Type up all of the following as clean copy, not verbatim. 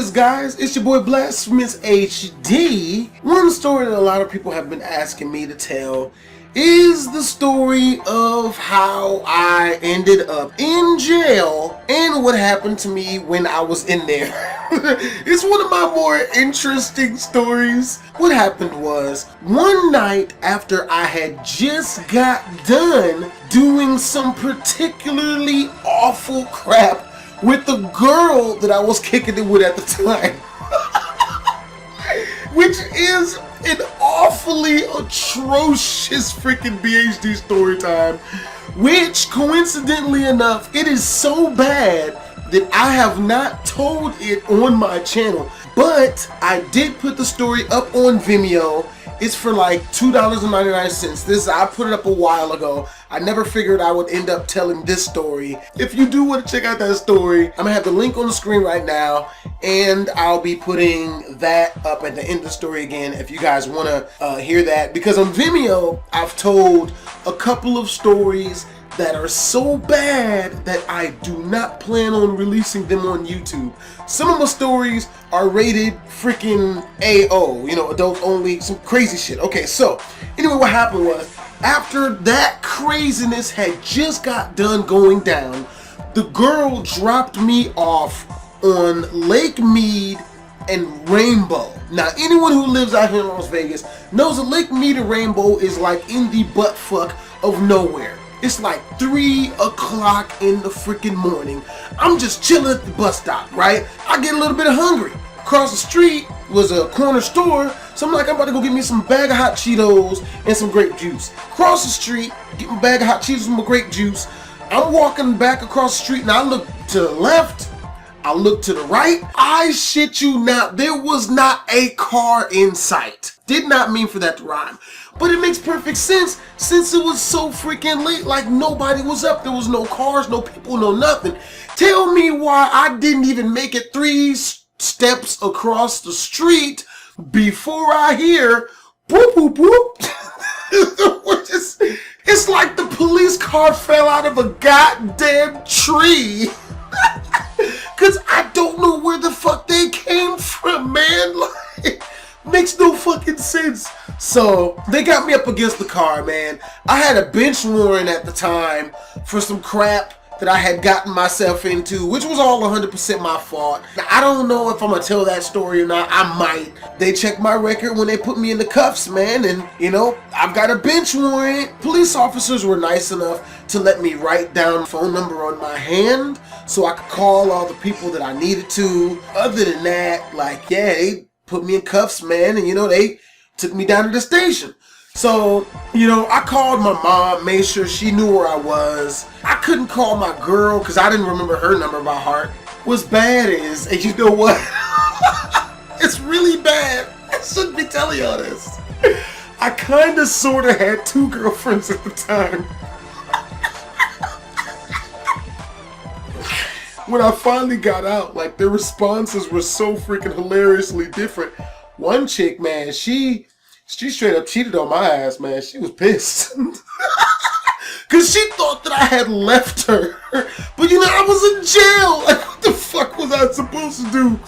is, guys? It's your boy BlastphamousHD. One story that a lot of people have been asking me to tell is the story of how I ended up in jail and what happened to me when I was in there. It's one of my more interesting stories. What happened was, one night after I had just got done doing some particularly awful crap with the girl that I was kicking it with at the time, which is an awfully atrocious freaking BHD Storytime, which coincidentally enough, it is so bad that I have not told it on my channel, but I did put the story up on Vimeo. It's for like $2.99. I put it up a while ago. I never figured I would end up telling this story. If you do want to check out that story, I'm gonna have the link on the screen right now, and I'll be putting that up at the end of the story again if you guys want to hear that. Because on Vimeo, I've told a couple of stories that are so bad that I do not plan on releasing them on YouTube. Some of my stories are rated freaking AO, you know, adults only, some crazy shit. Okay, so anyway, what happened was, after that craziness had just got done going down, the girl dropped me off on Lake Mead and Rainbow. Now, anyone who lives out here in Las Vegas knows that Lake Mead and Rainbow is like in the butt fuck of nowhere. It's like 3 o'clock in the freaking morning. I'm just chilling at the bus stop, right? I get a little bit hungry. Across the street was a corner store, so I'm like, I'm about to go get me some bag of hot Cheetos and some grape juice. Across the street, get my bag of hot Cheetos and my grape juice. I'm walking back across the street and I look to the left, I look to the right. I shit you not, there was not a car in sight. Did not mean for that to rhyme, but it makes perfect sense since it was so freaking late. Like, nobody was up, there was no cars, no people, no nothing. Tell me why I didn't even make it 3 steps across the street before I hear boop boop boop. It's like the police car fell out of a goddamn tree. Cause I don't know where the fuck they came from, man. Like, makes no fucking sense. So they got me up against the car, man. I had a bench warrant at the time for some crap that I had gotten myself into, which was all 100% my fault. Now, I don't know if I'm gonna tell that story or not. I might. They checked my record when they put me in the cuffs, man, and you know, I've got a bench warrant. Police officers were nice enough to let me write down a phone number on my hand so I could call all the people that I needed to. Other than that, like, yeah, they put me in cuffs, man, and you know, they took me down to the station. So, you know, I called my mom, made sure she knew where I was. I couldn't call my girl because I didn't remember her number by heart. What's bad is, and you know what? It's really bad. I shouldn't be telling y'all this. I kind of sort of had 2 girlfriends at the time. When I finally got out, like, their responses were so freaking hilariously different. One chick, man, she straight up cheated on my ass, man. She was pissed. Cause she thought that I had left her. But you know, I was in jail. Like, what the fuck was I supposed to do?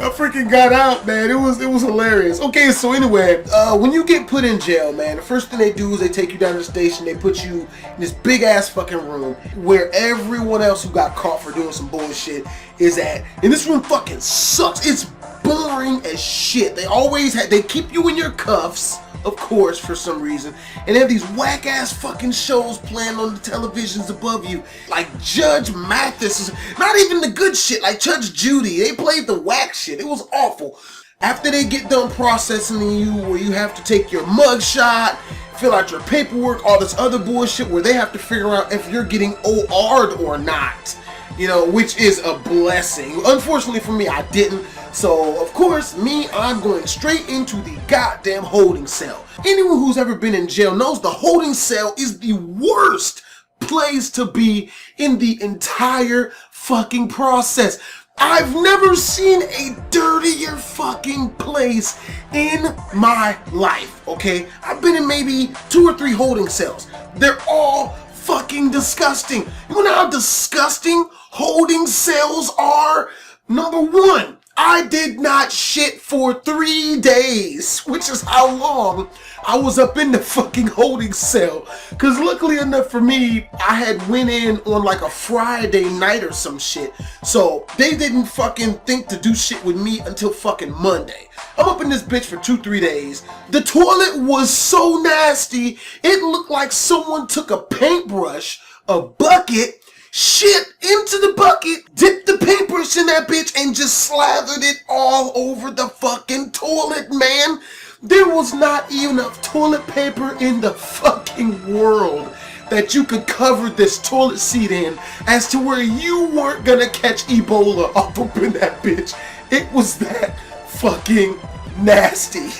I freaking got out, man. It was hilarious. Okay, so anyway, when you get put in jail, man, the first thing they do is they take you down to the station. They put you in this big ass fucking room where everyone else who got caught for doing some bullshit is at. And this room fucking sucks. It's boring as shit. They keep you in your cuffs, of course, for some reason, and they have these whack ass fucking shows playing on the televisions above you, like Judge Mathis, not even the good shit, like Judge Judy. They played the whack shit. It was awful. After they get done processing you, where you have to take your mugshot, fill out your paperwork, all this other bullshit where they have to figure out if you're getting OR'd or not, you know, which is a blessing. Unfortunately for me, I didn't. So, of course, I'm going straight into the goddamn holding cell. Anyone who's ever been in jail knows the holding cell is the worst place to be in the entire fucking process. I've never seen a dirtier fucking place in my life, okay? I've been in maybe 2 or 3 holding cells. They're all fucking disgusting. You know how disgusting holding cells are? Number 1, I did not shit for 3 days, which is how long I was up in the fucking holding cell. Cause luckily enough for me, I had went in on like a Friday night or some shit. So they didn't fucking think to do shit with me until fucking Monday. I'm up in this bitch for 2-3 days. The toilet was so nasty, it looked like someone took a paintbrush, a bucket, shit into the bucket, dipped the paintbrush in that bitch, and just slathered it all over the fucking toilet, man. There was not even enough toilet paper in the fucking world that you could cover this toilet seat in as to where you weren't gonna catch Ebola off up in that bitch. It was that fucking nasty.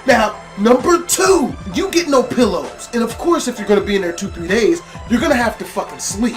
Now, number 2, you get no pillows. And of course, if you're gonna be in there 2-3 days, you're gonna have to fucking sleep.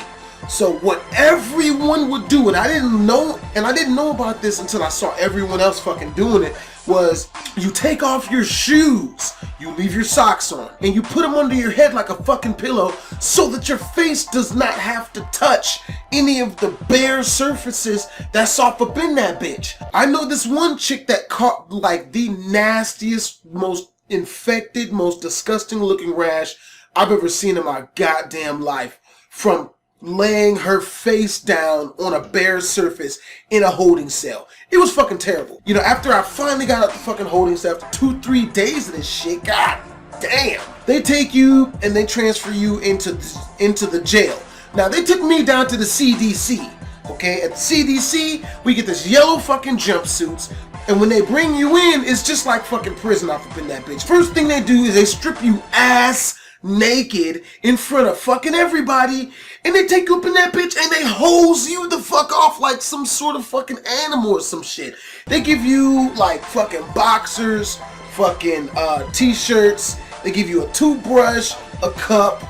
So what everyone would do, and I didn't know about this until I saw everyone else fucking doing it, was you take off your shoes, you leave your socks on, and you put them under your head like a fucking pillow so that your face does not have to touch any of the bare surfaces that's off up in that bitch. I know this one chick that caught like the nastiest, most infected, most disgusting looking rash I've ever seen in my goddamn life from laying her face down on a bare surface in a holding cell. It was fucking terrible. You know, after I finally got out the fucking holding cell, after 2-3 days of this shit, god damn, they take you and they transfer you into the jail. Now, they took me down to the CDC, okay? At the CDC, we get this yellow fucking jumpsuits, and when they bring you in, it's just like fucking prison off up in that bitch. First thing they do is they strip you ass naked in front of fucking everybody, and they take you up in that bitch and they hose you the fuck off like some sort of fucking animal or some shit. They give you like fucking boxers, fucking t-shirts, they give you a toothbrush, a cup,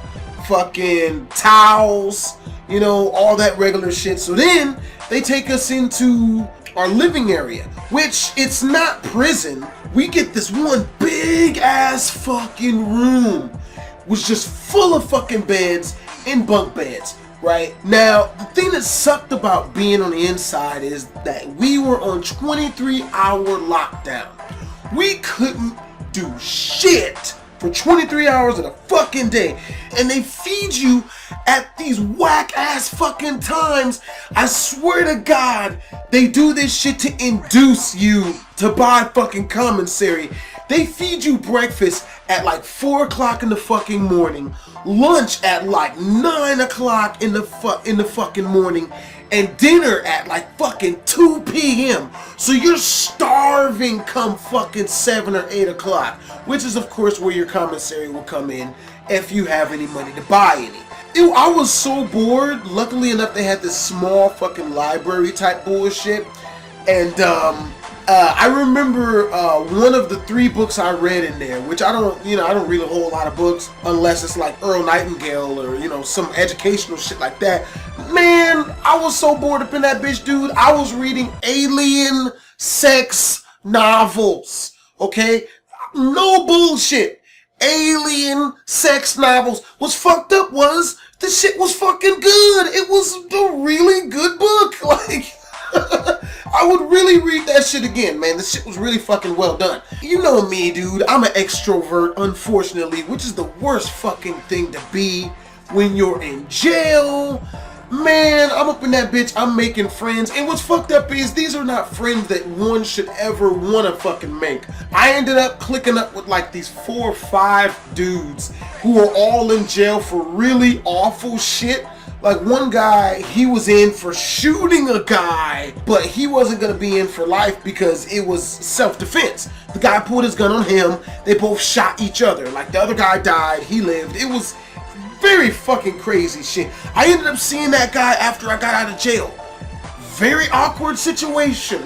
fucking towels, you know, all that regular shit. So then they take us into our living area, which it's not prison. We get this one big ass fucking room, was just full of fucking beds and bunk beds, right? Now, the thing that sucked about being on the inside is that we were on 23-hour lockdown. We couldn't do shit for 23 hours of the fucking day. And they feed you at these whack-ass fucking times. I swear to God, they do this shit to induce you to buy fucking commissary. They feed you breakfast at like 4 o'clock in the fucking morning, lunch at like 9 o'clock in the fucking morning, and dinner at like fucking 2 p.m. So you're starving come fucking 7 or 8 o'clock, which is of course where your commissary will come in if you have any money to buy any. I was so bored. Luckily enough, they had this small fucking library type bullshit, and I remember one of the 3 books I read in there, which I don't read a whole lot of books unless it's like Earl Nightingale or, you know, some educational shit like that. Man, I was so bored up in that bitch, dude. I was reading alien sex novels, okay? No bullshit. Alien sex novels. What's fucked up was the shit was fucking good. It was a really good book. Like, I would really read that shit again, man. This shit was really fucking well done. You know me, dude. I'm an extrovert, unfortunately, which is the worst fucking thing to be when you're in jail. Man, I'm up in that bitch. I'm making friends. And what's fucked up is these are not friends that one should ever want to fucking make. I ended up clicking up with like these 4 or 5 dudes who are all in jail for really awful shit. Like one guy, he was in for shooting a guy, but he wasn't going to be in for life because it was self-defense. The guy pulled his gun on him. They both shot each other. Like the other guy died, he lived. It was very fucking crazy shit. I ended up seeing that guy after I got out of jail. Very awkward situation.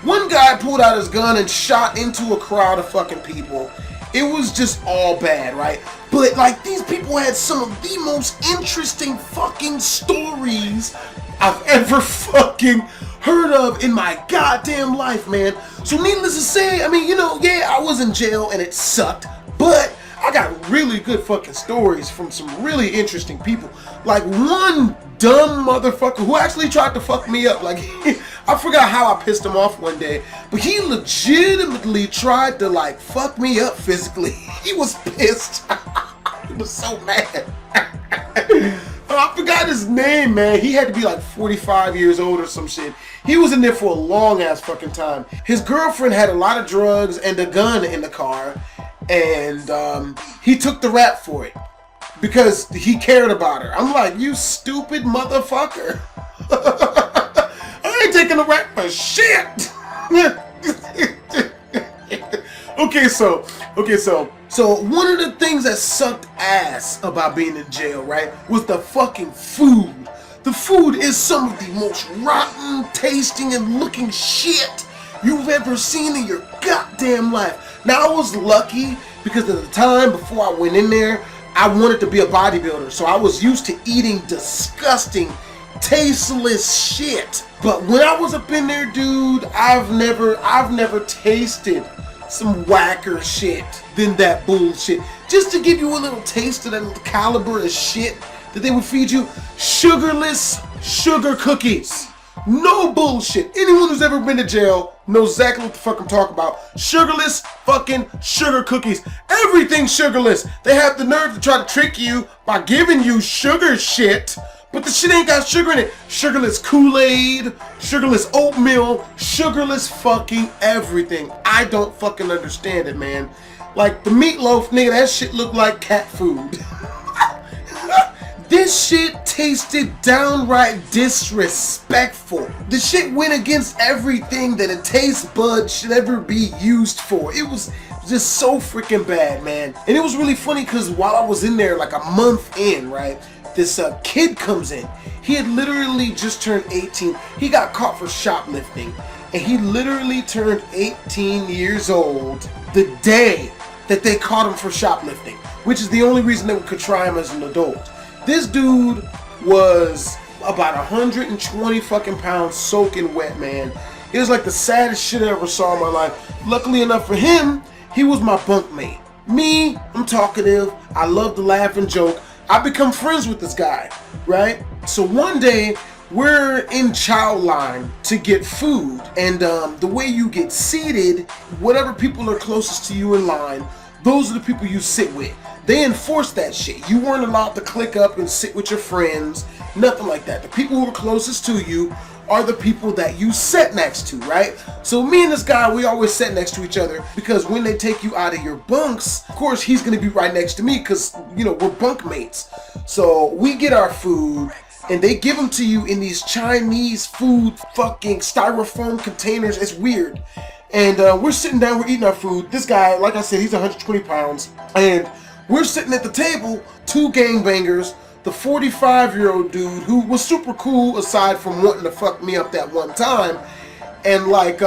One guy pulled out his gun and shot into a crowd of fucking people. It was just all bad, right? But like these people had some of the most interesting fucking stories I've ever fucking heard of in my goddamn life, man. So needless to say, I mean, you know, yeah, I was in jail and it sucked, but I got really good fucking stories from some really interesting people. Like one dumb motherfucker who actually tried to fuck me up. Like I forgot how I pissed him off one day, but he legitimately tried to like fuck me up physically. He was pissed. He was so mad. I forgot his name, man. He had to be like 45 years old or some shit. He was in there for a long ass fucking time. His girlfriend had a lot of drugs and a gun in the car, and he took the rap for it because he cared about her. I'm like, you stupid motherfucker. I ain't taking the rap for shit. Okay, so one of the things that sucked ass about being in jail, right, was the fucking food. The food is some of the most rotten tasting and looking shit you've ever seen in your goddamn life. Now, I was lucky because at the time before I went in there, I wanted to be a bodybuilder, so I was used to eating disgusting, tasteless shit. But when I was up in there, dude, I've never tasted some whacker shit than that bullshit. Just to give you a little taste of that caliber of shit that they would feed you, sugarless sugar cookies. No bullshit. Anyone who's ever been to jail knows exactly what the fuck I'm talking about. Sugarless fucking sugar cookies. Everything sugarless. They have the nerve to try to trick you by giving you sugar shit, but the shit ain't got sugar in it. Sugarless Kool-Aid, sugarless oatmeal, sugarless fucking everything. I don't fucking understand it, man. Like the meatloaf, nigga, that shit looked like cat food. This shit tasted downright disrespectful. The shit went against everything that a taste bud should ever be used for. It was just so freaking bad, man. And it was really funny because while I was in there like a month in, right, this kid comes in. He had literally just turned 18. He got caught for shoplifting. And he literally turned 18 years old the day that they caught him for shoplifting, which is the only reason they could try him as an adult. This dude was about 120 fucking pounds soaking wet, man. It was like the saddest shit I ever saw in my life. Luckily enough for him, he was my bunkmate. Me, I'm talkative. I love to laugh and joke. I become friends with this guy, right? So one day, we're in chow line to get food, and the way you get seated, whatever people are closest to you in line, those are the people you sit with. They enforced that shit. You weren't allowed to click up and sit with your friends, nothing like that. The people who are closest to you are the people that you sit next to, right? So me and this guy, we always sit next to each other because when they take you out of your bunks, of course he's gonna be right next to me because, you know, we're bunk mates. So we get our food and they give them to you in these Chinese food fucking styrofoam containers. It's weird. And we're sitting down, we're eating our food. This guy, like I said, he's 120 pounds. And we're sitting at the table, two gangbangers, the 45-year-old dude who was super cool aside from wanting to fuck me up that one time, and like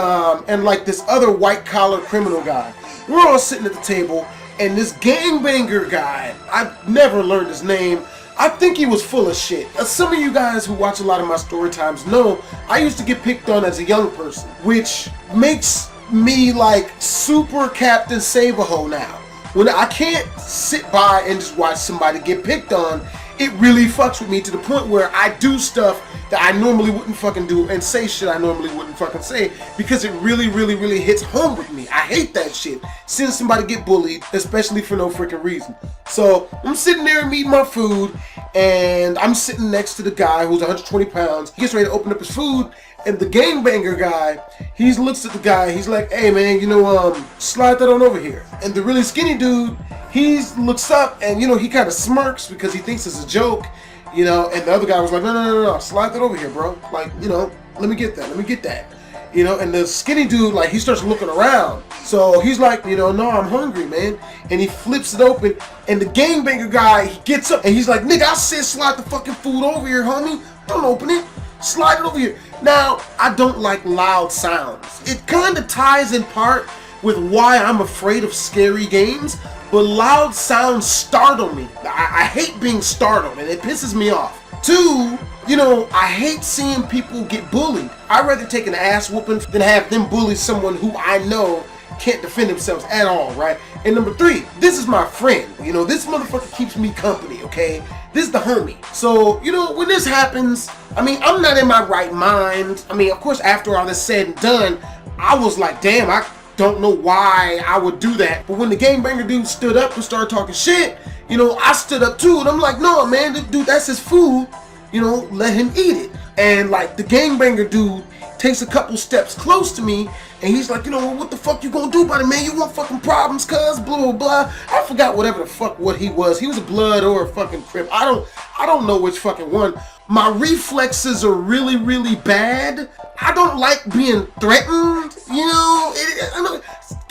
this other white-collar criminal guy. We're all sitting at the table, and this gangbanger guy, I've never learned his name. I think he was full of shit. As some of you guys who watch a lot of my story times know, I used to get picked on as a young person, which makes me like super Captain Save-A-Ho now. When I can't sit by and just watch somebody get picked on, it really fucks with me to the point where I do stuff that I normally wouldn't fucking do and say shit I normally wouldn't fucking say because it really hits home with me. I hate that shit. Seeing somebody get bullied, especially for no freaking reason. So I'm sitting there and eating my food, and I'm sitting next to the guy who's 120 pounds. He gets ready to open up his food, and the gangbanger guy, he looks at the guy, he's like, hey man, you know, slide that on over here. And the really skinny dude, he looks up and, you know, he kind of smirks because he thinks it's a joke, you know, and the other guy was like, no, slide that over here, bro. Like, you know, let me get that. You know, and the skinny dude, like, he starts looking around. So he's like, you know, no, I'm hungry, man. And he flips it open, and the gangbanger guy, he gets up and he's like, nigga, I said slide the fucking food over here, homie. Don't open it. Slide it over here. Now, I don't like loud sounds. It kind of ties in part with why I'm afraid of scary games, but loud sounds startle me. I hate being startled, and it pisses me off. Two, you know, I hate seeing people get bullied. I'd rather take an ass whooping than have them bully someone who I know can't defend themselves at all, right? And number three, this is my friend. You know, this motherfucker keeps me company, okay? This is the homie. So, you know, when this happens, I mean, I'm not in my right mind. I mean, of course, after all this said and done, I was like, damn, I don't know why I would do that. But when the gangbanger dude stood up and started talking shit, you know, I stood up too, and I'm like, no, man, dude, that's his food. You know, let him eat it. And like the gangbanger dude takes a couple steps close to me, and he's like, you know, well, what the fuck you gonna do about it, man? You want fucking problems, cuz, blah, blah, blah. I forgot whatever the fuck what he was. He was a blood or a fucking Crip. I don't know which fucking one. My reflexes are really, really bad. I don't like being threatened, you know.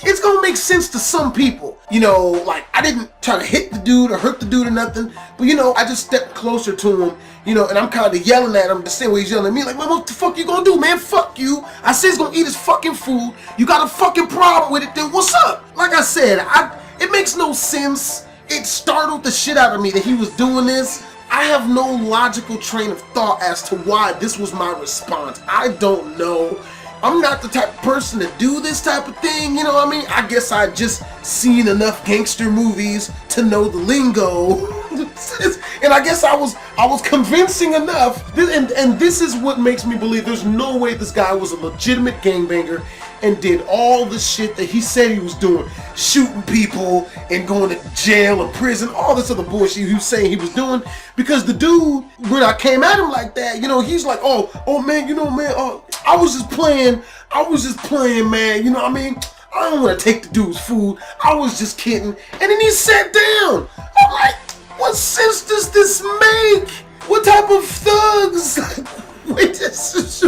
It's gonna make sense to some people. You know, like, I didn't try to hit the dude or hurt the dude or nothing, but, you know, I just stepped closer to him, you know, and I'm kind of yelling at him the same way he's yelling at me, like, man, what the fuck you gonna do, man? Fuck you. I said he's gonna eat his fucking food. You got a fucking problem with it, then what's up? Like I said, it makes no sense. It startled the shit out of me that he was doing this. I have no logical train of thought as to why this was my response. I don't know. I'm not the type of person to do this type of thing, you know what I mean? I guess I just seen enough gangster movies to know the lingo. And I guess I was convincing enough. And this is what makes me believe there's no way this guy was a legitimate gangbanger and did all the shit that he said he was doing. Shooting people and going to jail or prison, all this other bullshit he was saying he was doing. Because the dude, when I came at him like that, you know, he's like, oh man, you know, man, I was just playing, man, you know what I mean? I don't want to take the dude's food. I was just kidding. And then he sat down. I'm like, what sense does this make? What type of thugs? Wait, this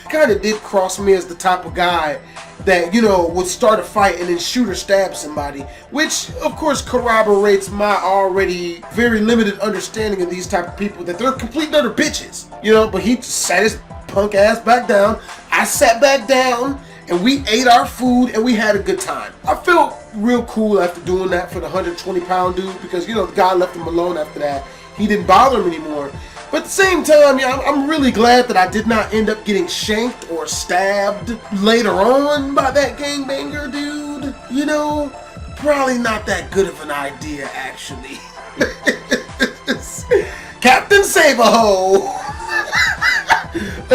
kind of did cross me as the type of guy that, you know, would start a fight and then shoot or stab somebody, which of course corroborates my already very limited understanding of these type of people, that they're complete utter bitches, you know. But he just sat his punk ass back down. I sat back down and we ate our food and we had a good time. I felt real cool after doing that for the 120-pound dude, because, you know, the guy left him alone after that. He didn't bother him anymore. But at the same time, yeah, I'm really glad that I did not end up getting shanked or stabbed later on by that gangbanger dude. You know, probably not that good of an idea, actually. Captain Save-A-Ho.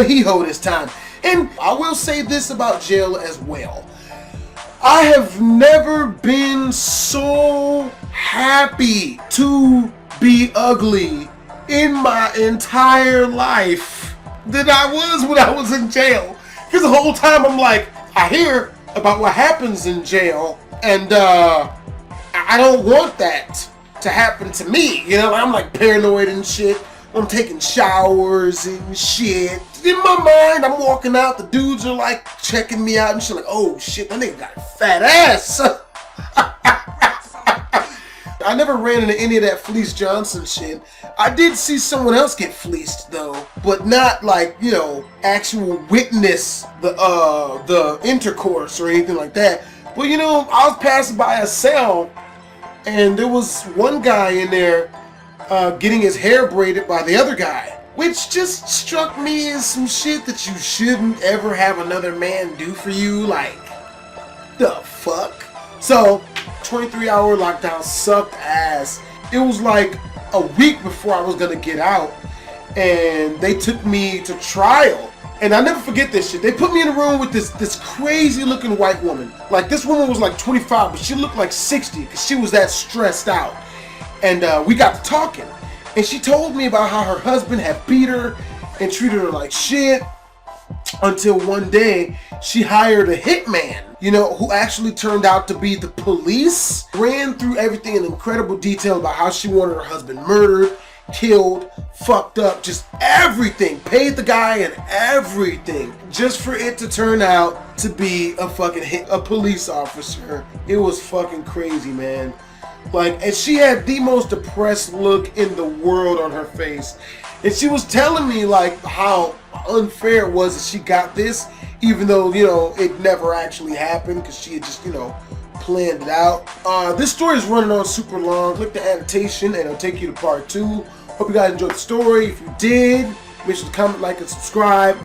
He ho this time. And I will say this about jail as well. I have never been so happy to be ugly in my entire life than I was when I was in jail. Because the whole time I'm like, I hear about what happens in jail, and I don't want that to happen to me. You know, I'm like paranoid and shit. I'm taking showers and shit. In my mind, I'm walking out, the dudes are like checking me out and shit, like, oh shit, that nigga got a fat ass. I never ran into any of that Fleece Johnson shit. I did see someone else get fleeced though, but not like, you know, actual witness the intercourse or anything like that. But you know, I was passing by a cell and there was one guy in there getting his hair braided by the other guy, which just struck me as some shit that you shouldn't ever have another man do for you. Like, the fuck? So 23-hour lockdown sucked ass. It was like a week before I was gonna get out, and they took me to trial. And I never forget this shit. They put me in a room with this crazy looking white woman. Like, this woman was like 25, but she looked like 60 because she was that stressed out. And we got to talking, and she told me about how her husband had beat her and treated her like shit, until one day she hired a hitman, you know, who actually turned out to be the police. Ran through everything in incredible detail about how she wanted her husband murdered, killed, fucked up, just everything. Paid the guy and everything, just for it to turn out to be a police officer. It was fucking crazy, man. Like, and she had the most depressed look in the world on her face. And she was telling me, like, how unfair it was that she got this, even though, you know, it never actually happened, because she had just, you know, planned it out. This story is running on super long. Click the annotation and it'll take you to part 2. Hope you guys enjoyed the story. If you did, make sure to comment, like, and subscribe.